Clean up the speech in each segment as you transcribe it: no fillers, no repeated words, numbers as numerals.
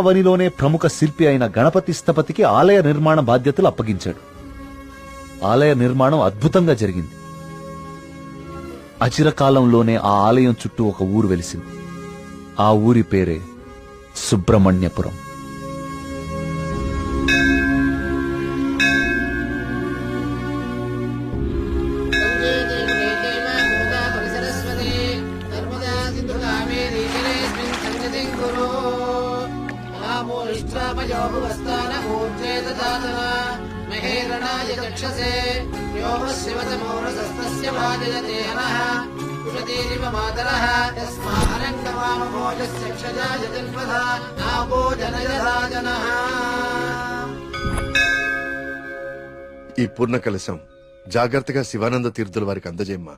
వనిలోనే ప్రముఖ శిల్పి అయిన గణపతి స్థపతికి ఆలయ నిర్మాణ బాధ్యతలు అప్పగించాడు. ఆలయ నిర్మాణం అద్భుతంగా జరిగింది. అచిరకాలంలోనే ఆ ఆలయం చుట్టూ ఒక ఊరు వెలిసింది. ఆ ఊరి పేరే సుబ్రహ్మణ్యపురం. ఈ పూర్ణ కలశం జాగ్రత్తగా శివానంద తీర్థుల వారికి అందజేయమ్మా.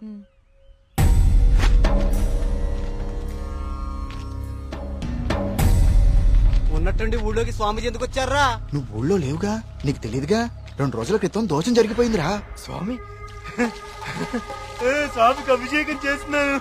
ఉన్నట్టుండి ఊళ్ళోకి స్వామీజీ ఎందుకు వచ్చారా? నువ్వు ఊళ్ళో లేవుగా, నీకు తెలియదుగా. 2 రోజుల క్రితం దోషం జరిగిపోయిందిరా. స్వామి స్వామికి అభిషేకం చేస్తున్నాను.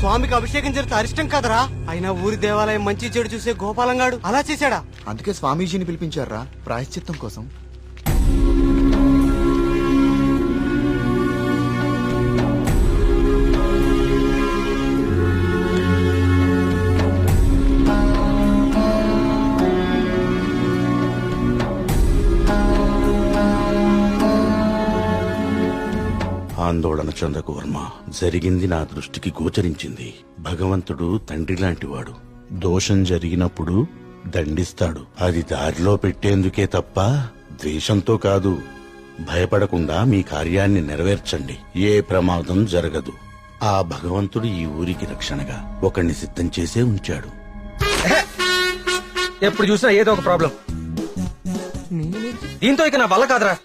స్వామికి అభిషేకం జరిగితే అరిష్టం కదరా. అయినా ఊరి దేవాలయం మంచి చెడు చూసే గోపాలంగాడు అలా చేశాడా? అందుకే స్వామీజీని పిలిపించారా ప్రాయశ్చిత్తం కోసం. ఆందోళన చెందకు వర్మ. జరిగింది నా దృష్టికి గోచరించింది. భగవంతుడు తండ్రి లాంటివాడు. దోషం జరిగినప్పుడు దండిస్తాడు. అది దారిలో పెట్టేందుకే తప్ప ద్వేషంతో కాదు. భయపడకుండా మీ కార్యాన్ని నెరవేర్చండి. ఏ ప్రమాదం జరగదు. ఆ భగవంతుడు ఈ ఊరికి రక్షణగా ఒకణ్ణి సిద్ధం చేసే ఉంచాడు. ఎప్పుడు చూసినా ఏదో ఒక ప్రాబ్లం. దీంతో ఇక నా వల్ల కాదురా.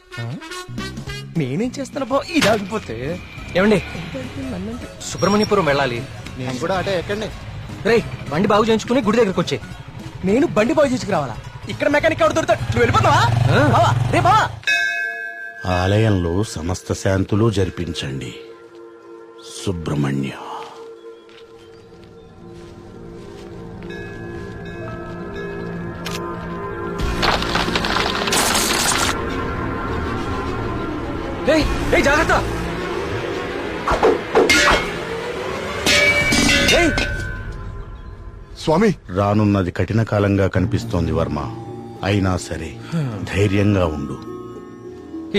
నేనేం చేస్తున్నా బా ఇది ఆగిపోతే. ఏమండి, సుబ్రహ్మణ్యపురం వెళ్ళాలి. నేను కూడా అటే ఎక్కండి. రేయ్, బండి బాగు చేయించుకుని గుడి దగ్గరకు వచ్చే. నేను బండి బాగు చేసుకురావాలా? ఇక్కడ మెకానిక్ ఎవరు దొరుకుతాడు? నువ్వు వెళ్ళిపోతావా? రే బావా. ఆలయంలో సమస్త శాంతులు జరిపించండి. సుబ్రహ్మణ్య. జాగ్రత్త. స్వామి, రానున్నది కఠిన కాలంగా కనిపిస్తోంది వర్మ. అయినా సరే ధైర్యంగా ఉండు.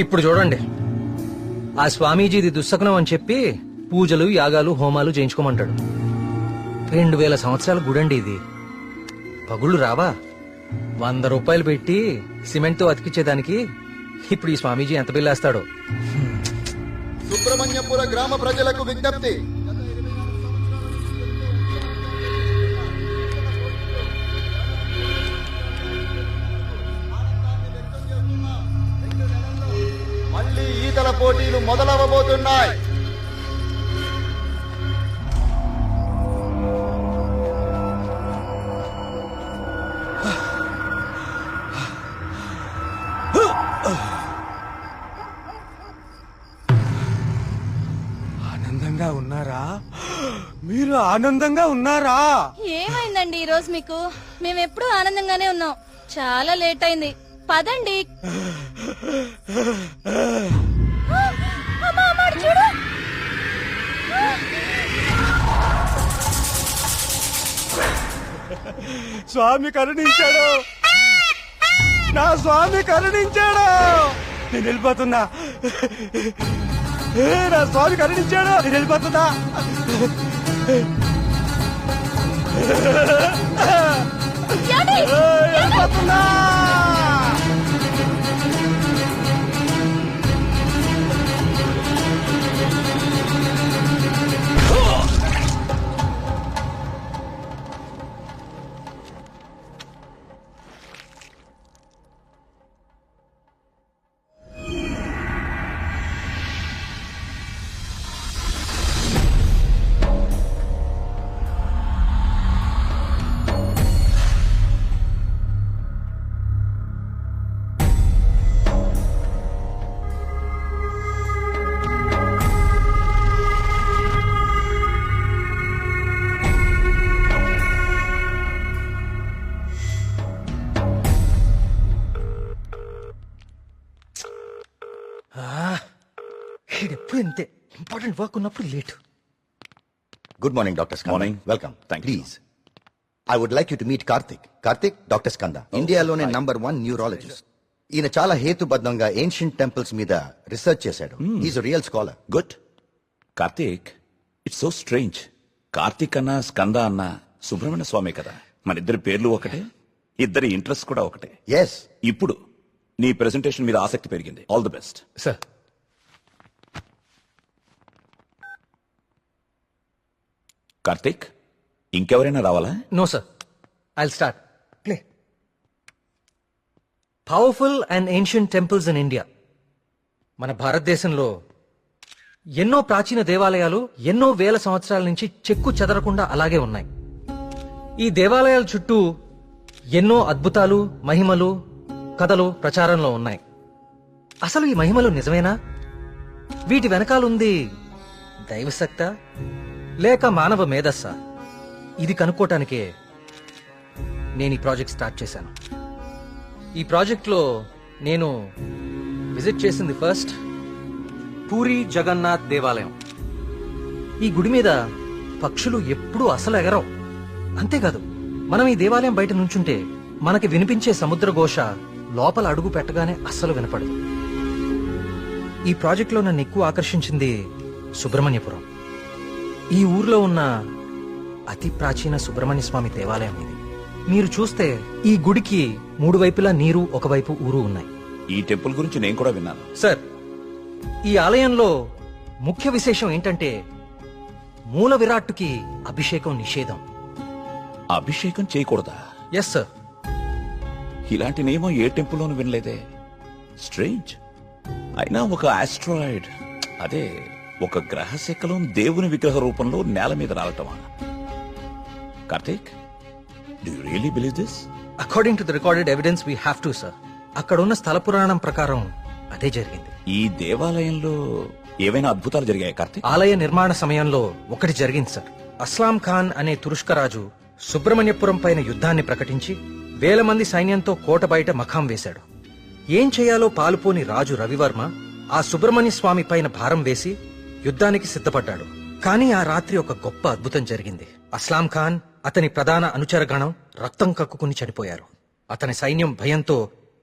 ఇప్పుడు చూడండి, ఆ స్వామీజీది దుస్సకునం అని చెప్పి పూజలు, యాగాలు, హోమాలు చేయించుకోమంటాడు. 2000 సంవత్సరాల గుడండి ఇది. పగుళ్ళు రావా? 100 రూపాయలు పెట్టి సిమెంట్తో అతికిచ్చేదానికి ఇప్పుడు ఈ స్వామీజీ ఎంత బిల్లేస్తాడో. సుబ్రహ్మణ్యపుర గ్రామ ప్రజలకు విజ్ఞప్తి. మళ్ళీ ఈతల పోటీలు మొదలవబోతున్నాయి. ఆనందంగా ఉన్నారా? మీరు ఆనందంగా ఉన్నారా? ఏమైందండి ఈ రోజు మీకు? మేమెప్పుడు ఆనందంగానే ఉన్నాం. చాలా లేట్ అయింది, పదండి. చూడు, స్వామి కరుణించాడు. నా స్వామి కరుణించాడు. నేను వెళ్ళిపోతున్నా. నా స్వామి కరుణించాడు. నేను వెళ్ళిపోతున్నా. వెళ్ళిపోతున్నా. ఎప్పుడు ఇంతే, ఇంపార్టెంట్ వర్క్ ఉన్నప్పుడు late. Good morning, Dr. Skanda. Morning. Welcome. Thank you. Please. I would like you to meet Karthik. Karthik, Dr. Skanda. ఇండియాలోనే #1 న్యూరాలజిస్ట్. ఈయన చాలా హేతుబద్ధంగా ఏన్షియంట్ టెంపుల్స్ మీద రీసెర్చ్ చేశాడు. Is real scholar. Good. Karthik, it's so strange. Karthik అన్న స్కంద అన్న సుబ్రహ్మణ్య స్వామి కదా, మన ఇద్దరి పేర్లు ఒకటే, ఇద్దరి ఇంట్రెస్ట్ కూడా ఒకటే. ఎస్. ఇప్పుడు నీ ప్రెజెంటేషన్ మీద ఆసక్తి పెరిగింది. All the best. Sir, Karthik, ఇంకెవరైనా రావాలా? No sir, I start. Play. Powerful and ancient temples in India. మన భారతదేశంలో ఎన్నో ప్రాచీన దేవాలయాలు ఎన్నో వేల సంవత్సరాల నుంచి చెక్కు చెదరకుండా అలాగే ఉన్నాయి. ఈ దేవాలయాల చుట్టూ ఎన్నో అద్భుతాలు, మహిమలు, కథలు ప్రచారంలో ఉన్నాయి. అసలు ఈ మహిమలు నిజమేనా? వీటి వెనకాలుంది దైవశక్తా లేక మానవ మేధస్సా? ఇది కనుక్కోటానికే నేను ఈ ప్రాజెక్ట్ స్టార్ట్ చేశాను. ఈ ప్రాజెక్ట్లో నేను విజిట్ చేసింది ఫస్ట్ పూరి జగన్నాథ్ దేవాలయం. ఈ గుడి మీద పక్షులు ఎప్పుడూ అసలు ఎగరవు. అంతేకాదు, మనం ఈ దేవాలయం బయట నుంచుంటే మనకి వినిపించే సముద్ర ఘోష లోపల అడుగు పెట్టగానే అస్సలు వినపడదు. ఈ ప్రాజెక్ట్లో నన్ను ఎక్కువ ఆకర్షించింది సుబ్రహ్మణ్యపురం. ఈ ఊర్లో ఉన్న అతి ప్రాచీన సుబ్రహ్మణ్య స్వామి దేవాలయం ఇది. మీరు చూస్తే ఈ గుడికి 3 వైపులా నీరు, ఒకవైపు ఊరు ఉన్నాయి. ఈ టెంపుల్ గురించి నేను కూడా విన్నాను. సార్, ఈ ఆలయంలో ముఖ్య విశేషం ఏంటంటే మూల విరాట్టుకి అభిషేకం నిషేధం. అభిషేకం చేయకూడదా? Yes sir. ఇలాంటి నియమం ఏ టెంపుల్లోనూ వినలేదే. స్ట్రేంజ్. అయినా ఒక ఆస్ట్రాయిడ్, అదే ఒక గ్రహశకలం దేవుని విగ్రహ రూపంలో నేల మీద రావటమా? Karthik, do you really believe this? According to the recorded evidence we have to sir. అక్కడున్న స్థల పురాణం ప్రకారం అదే జరిగింది. ఈ దేవాలయంలో ఏవైనా అద్భుతాలు జరిగాయి కార్తీక్? ఆలయ నిర్మాణ సమయంలో ఒకటి జరిగింది సార్. అస్లాం ఖాన్ అనే తురుష్క రాజు సుబ్రహ్మణ్యపురం పైన యుద్ధాన్ని ప్రకటించి 1000 మంది సైన్యంతో కోట బయట మఖాం వేశాడు. ఏం చేయాలో పాలుపోని రాజు రవివర్మ ఆ సుబ్రహ్మణ్య స్వామి పైన భారం వేసి యుద్ధానికి సిద్ధపడ్డాడు. కానీ ఆ రాత్రి ఒక గొప్ప అద్భుతం జరిగింది. అస్లాం ఖాన్, అతని ప్రధాన అనుచరగణం రక్తం కక్కుకుని చనిపోయారు. అతని సైన్యం భయంతో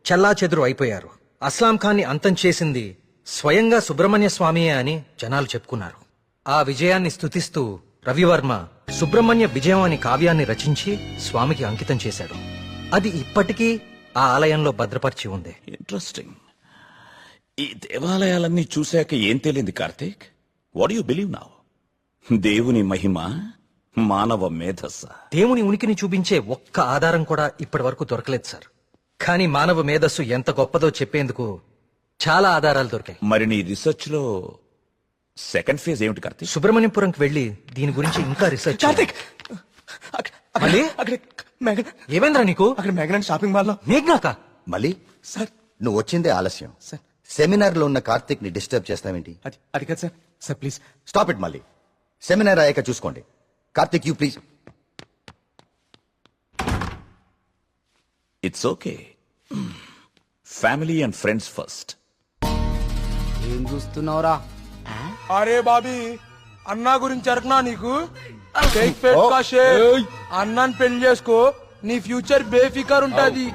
చెల్లాచెదురు అయిపోయారు. అస్లాం ఖాన్ని అంతం చేసింది స్వయంగా సుబ్రహ్మణ్య స్వామియే అని జనాలు చెప్పుకున్నారు. ఆ విజయాన్ని స్తుతిస్తూ రవివర్మ సుబ్రహ్మణ్య విజయం అనే కావ్యాన్ని రచించి స్వామికి అంకితం చేశాడు. అది ఇప్పటికీ ఆ ఆలయంలో భద్రపరిచి ఉంది. ఇంట్రెస్టింగ్. ఈ దేవాలయాలన్నీ చూశాక ఏం తేలింది Karthik? What you believe now? దేవుని మహిమ, మానవ మేధస్స? దేవుని ఉనికిని చూపించే ఒక్క ఆధారం కూడా ఇప్పటి వరకు దొరకలేదు సార్. కానీ మానవ మేధస్సు ఎంత గొప్పదో చెప్పేందుకు చాలా ఆధారాలు దొరికాయి. మరి నీ రీసెర్చ్ లో సెకండ్ ఫేజ్ ఏమిటి కార్తీక్? సుబ్రహ్మణ్యపురంకి వెళ్లి దీని గురించి ఇంకా రీసెర్చ్ చేయాలి. మళ్ళీ? ఏమైందిరా నీకు? అక్కడ మేఘనా షాపింగ్ మాల్ లో. మేఘ్నాక? మళ్ళీ సార్, నువ్వు వచ్చిందే ఆలస్యం. సార్, సెమినార్ లో ఉన్న కార్తిక్ ని డిస్టర్బ్ చేస్తావేంటి? అది కాదు sir. Sir please stop it. మళ్ళీ సెమినార్ అయ్యాక చూసుకోండి. Karthik, you please. It's okay. Family and friends first. ఏం చూస్తున్నావురా? అరే బాబీ, అన్నా గురించి అరకనా నీకు? షేక్ పేట్ కా షేక్. అన్నాన్ని పెళ్లి చేసుకో, నీ ఫ్యూచర్ బేఫికర్ ఉంటది.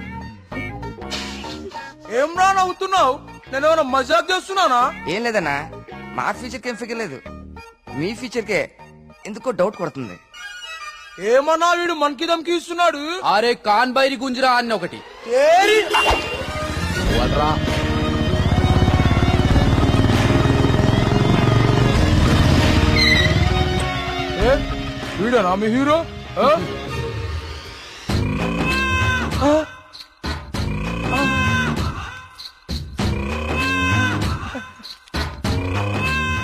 ఏం రా నవ్వుతున్నావు? నేను ఏమైనా మజాక్ చేస్తున్నానా? ఏం లేదన్నా, మా ఫ్యూచర్ ఏం ఫిగర్ లేదు, మీ ఫ్యూచర్ కే ఎందుకో డౌట్ కొడుతుంది. ఏమన్నా వీడు మనకి దమ్కి ఇస్తున్నాడు? అరే కాన్ బైరి గుంజరా అన్న ఒకటి. ఏరి! ఏ, వీడేనా మీ హీరో? ఆ?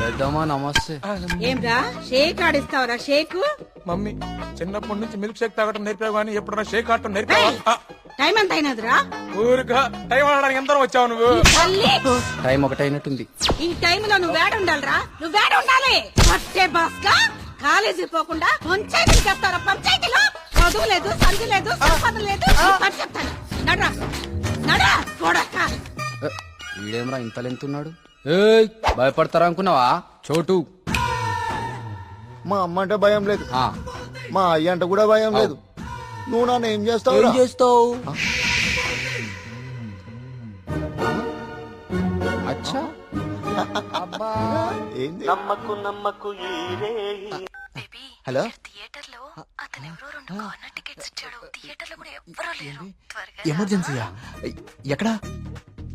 పెద్దమ్మా నమస్తే. ఏంరా షేక్ ఆడిస్తావరా? షేక్ మమ్మీ, చిన్నప్పటి నుంచి మిల్క్ షేక్ తాగటం నేర్పావు కానీ ఎప్పుడన్నా షేక్ ఆడటం నేర్పావా? టైం ఎంత అయినదిరా? ఊరుగా టైం ఆడడానికి ఎంత వచ్చావు నువ్వు? తల్లి, టైం ఒకటైనట్టుంది. ఈ టైంలో నువ్వు వేడ ఉండాలిరా, నువ్వు వేడ ఉండాలి. పట్టే బాస్కా కాలేజీ పోకుండా పంచాయతీకి చెప్తారా? పంచాయతీలో చదువు లేదు, సంధి లేదు, సంపద లేదు. పని చెప్తాను. నడరా నడరా కొడక. వీడేమరా ఇంత లెంతున్నాడు? భయపడతారా అనుకున్నావా చోటు? మా అమ్మ అంటే భయం లేదు, మా అయ్య అంటే కూడా భయం లేదు. నువ్వు నన్ను ఏం చేస్తావు? ఏం చేస్తావు? అచ్చా ఏంది? బేబీ హలో థియేటర్ లో అతను ఎవరో 2 కార్నర్ టికెట్స్ ఇచ్చాడు. థియేటర్ లో కూడా ఎవ్వరూ లేరు. త్వరగా ఎమర్జెన్సీయా? ఎక్కడా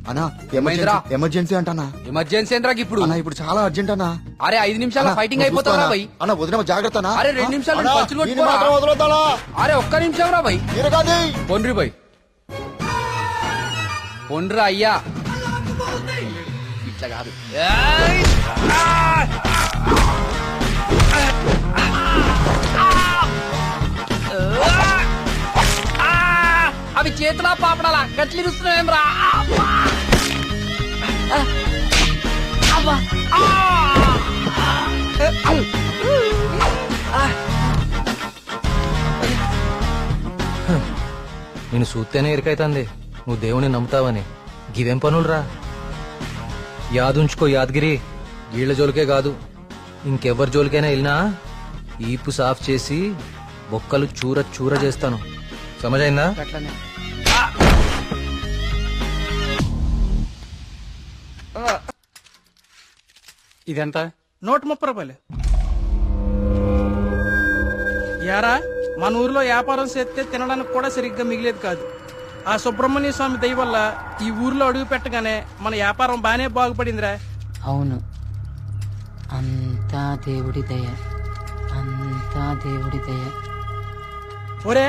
అన్నా? ఏమైందిరా? ఎమర్జెన్సీ అంటానా? ఎమర్జెన్సీ ఏంద్రా ఇప్పుడు? అన్నా ఇప్పుడు చాలా అర్జెంట్ అన్నా. అరే 5 నిమిషాల ఫైటింగ్ అయిపోతారా భయ్? అన్న వదిన జాగ్రత్త అన్నా. అరే 2 నిమిషాలు అన్నా, పంచులు ఇది కొట్టుకోరా? మాత్రం వదలొద్దాలా? అరే ఒక్క నిమిషం రా భయ్. మీరు కాదు. పొండ్రి భయ్, పొండ్రా అయ్యా. ఇట్లా కాదు. అవి చేతులా పాపడాలా గట్లి రుస్తున్నాం రా. నేను చూస్తేనే ఇరికైతుంది నువ్వు దేవుని నమ్ముతావని. గివేం పనులురా? యాదుంచుకో యాదగిరి, గీళ్ల జోలికే కాదు ఇంకెవ్వరి జోలికైనా వెళ్ళినా ఈపు సాఫ్ చేసి బొక్కలు చూర చూర చేస్తాను. సమజైందా? ఇదెంత? 130 రూపాయలు. యారా మన ఊర్లో వ్యాపారం చేస్తే తినడానికి కూడా సరిగ్గా మిగిలేదు కాదు. ఆ సుబ్రహ్మణ్య స్వామి దయ వల్ల ఈ ఊర్లో అడుగు పెట్టగానే మన వ్యాపారం బానే బాగుపడిందిరా. అవును, అంతా దేవుడి దయ, అంతా దేవుడి దయ. ఒరే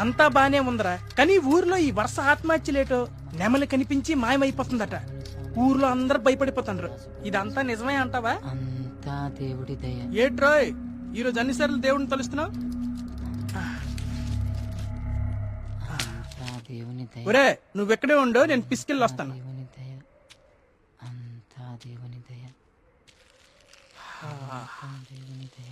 అంతా బానే ఉందిరా, కానీ ఊర్లో ఈ వరుస ఆత్మహత్యలేటో నెమలి కనిపించి మాయమైపోతుందట. ఊర్లో అందరు భయపడిపోతున్నారు. ఇదంతా నిజమే అంటావా? అంతా దేవుడి దయ. ఏట్రోయ్ ఈరోజు అన్నిసార్లు దేవుడిని తలుస్తున్నావు? అంతా దేవుని దయ, ఒరే నువ్వెక్కడే ఉండో, నేను పిసికెళ్ళి వస్తాను. దేవుని దయ, అంతా దేవుని దయ, అంతా దేవుని దయ.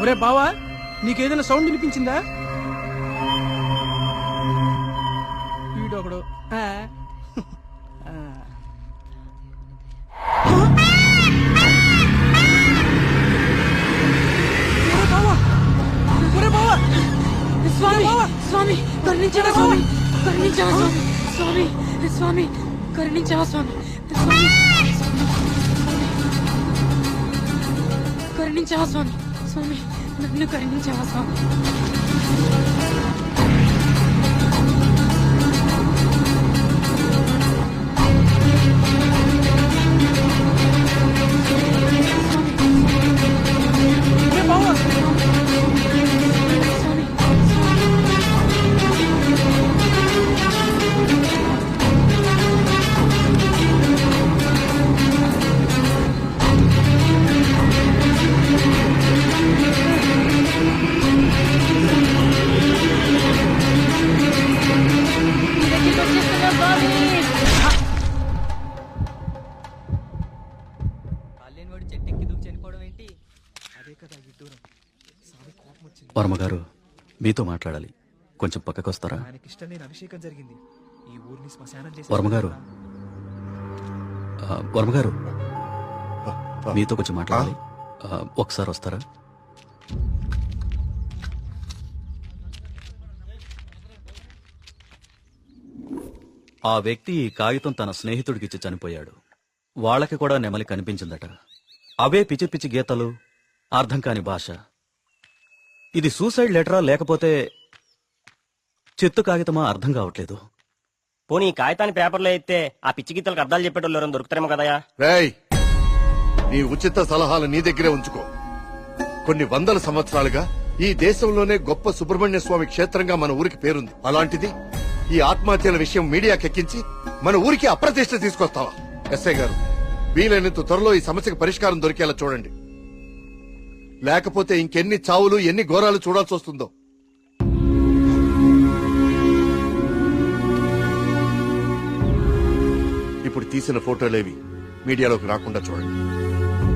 ఒరే బావా, నీకేదైనా సౌండ్ వినిపించిందా? వీడొకడు స్వామి స్వామి కరుణించవా స్వామి, కరుణించవా స్వామి, స్వామి స్వామి కరుణించవా స్వామి, స్వామి కరుణించవా స్వామి, స్వామి నన్ను కరుణించవా స్వామి. వర్మగారు మీతో మాట్లాడాలి, కొంచెం పక్కకొస్తారా? వర్మగారు, వర్మగారు మీతో కొంచెం మాట్లాడాలి, ఒకసారి వస్తారా? ఆ వ్యక్తి ఈ కాగితం తన స్నేహితుడికిచ్చి చనిపోయాడు. వాళ్ళకి కూడా నెమలి కనిపించిందట. అవే పిచ్చి పిచ్చి గీతలు, అర్థం కాని భాష. ఇది సూసైడ్ లెటరా లేకపోతే చెత్త కాగితమా అర్థం కావట్లేదు. పోనీ కాగితాన్ని పేపర్లో అయితే ఆ పిచ్చి గీతలకు అర్థాలు చెప్పేటోళ్ళు ఎవరైనా దొరుకుతారేమో కదయా? రేయ్, నీ ఉచిత సలహాలు నీ దగ్గరే ఉంచుకో. కొన్ని వందల సంవత్సరాలుగా ఈ దేశంలోనే గొప్ప సుబ్రహ్మణ్య స్వామి క్షేత్రంగా మన ఊరికి పేరుంది. అలాంటిది ఈ ఆత్మహత్యల విషయం మీడియాకెక్కించి మన ఊరికి అప్రతిష్ట తీసుకొస్తావా? ఎస్ఐ గారు, వీలైనంత త్వరలో ఈ సమస్యకు పరిష్కారం దొరికేలా చూడండి. లేకపోతే ఇంకెన్ని చావులు, ఎన్ని ఘోరాలు చూడాల్సి వస్తుందో. ఇప్పుడు తీసిన ఫోటోలేవి మీడియాలోకి రాకుండా చూడండి.